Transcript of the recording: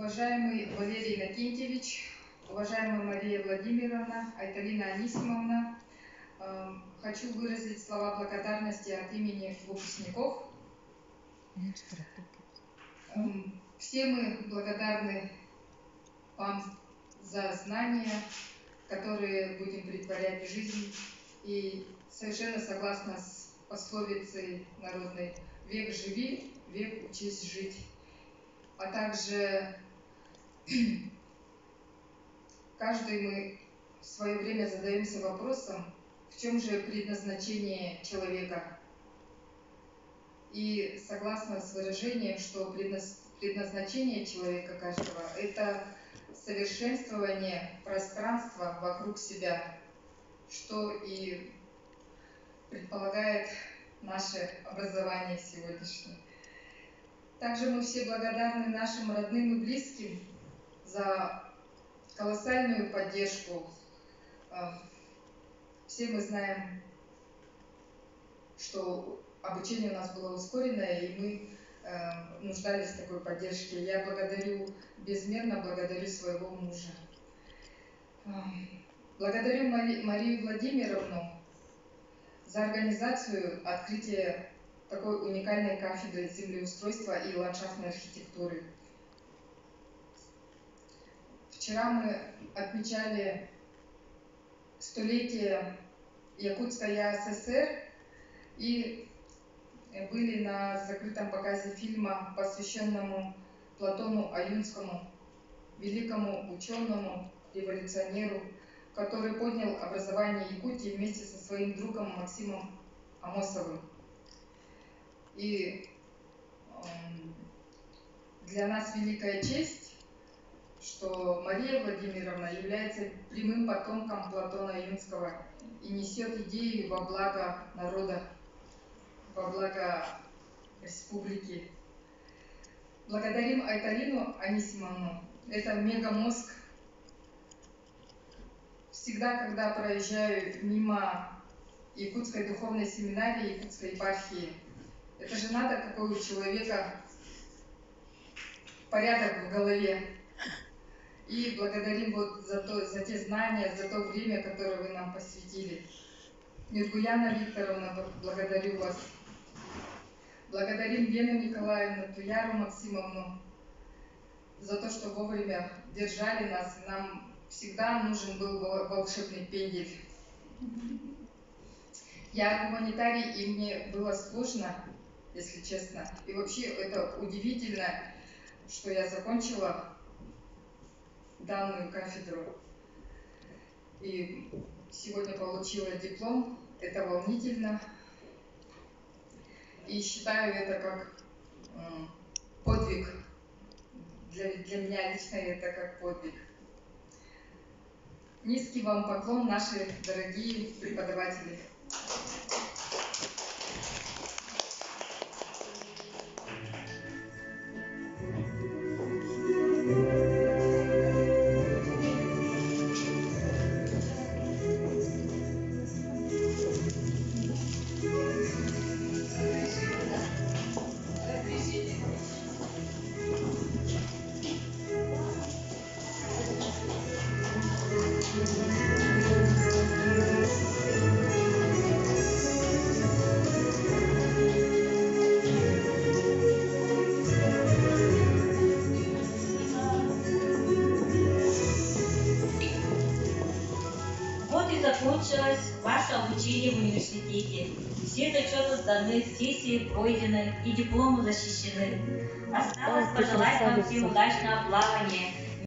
Уважаемый Валерий Иннокентьевич, уважаемая Мария Владимировна, Айталина Анисимовна, хочу выразить слова благодарности от имени выпускников. Все мы благодарны вам за знания, которые будем претворять в жизнь, и совершенно согласна с пословицей народной «Век живи, век учись жить». А также каждый мы в свое время задаемся вопросом, в чем же предназначение человека. И согласна с выражением, что предназначение человека каждого – это совершенствование пространства вокруг себя, что и предполагает наше образование сегодняшнее. Также мы все благодарны нашим родным и близким за колоссальную поддержку. Все мы знаем, что обучение у нас было ускоренное, и мы нуждались в такой поддержке. Я безмерно благодарю своего мужа. Благодарю Марию Владимировну за организацию открытия такой уникальной кафедры землеустройства и ландшафтной архитектуры. Вчера мы отмечали столетие Якутской АССР и были на закрытом показе фильма, посвященному Платону Аюнскому, великому ученому, революционеру, который поднял образование Якутии вместе со своим другом Максимом Амосовым. И для нас великая честь, что Мария Владимировна является прямым потомком Платона Аюнского и несет идею во благо народа, во благо республики. Благодарим Айталину Анисимовну. Это мегамозг. Всегда, когда проезжаю мимо Якутской духовной семинарии, Якутской епархии, это же надо, какой у человека порядок в голове. И благодарим за те знания, за то время, которое вы нам посвятили. Миргуяна Викторовна, благодарю вас. Благодарим Лену Николаевну, Туяру Максимовну за то, что вовремя держали нас. Нам всегда нужен был волшебный пендель. Я гуманитарий, и мне было сложно, если честно. И вообще это удивительно, что я закончила данную кафедру и сегодня получила диплом. Это волнительно. И считаю это как подвиг. Для меня лично это как подвиг. Низкий вам поклон, наши дорогие преподаватели. Закончилось ваше обучение в университете. Все зачеты сданы, сессии пройдены и дипломы защищены. Осталось пожелать вам всем удачного плавания.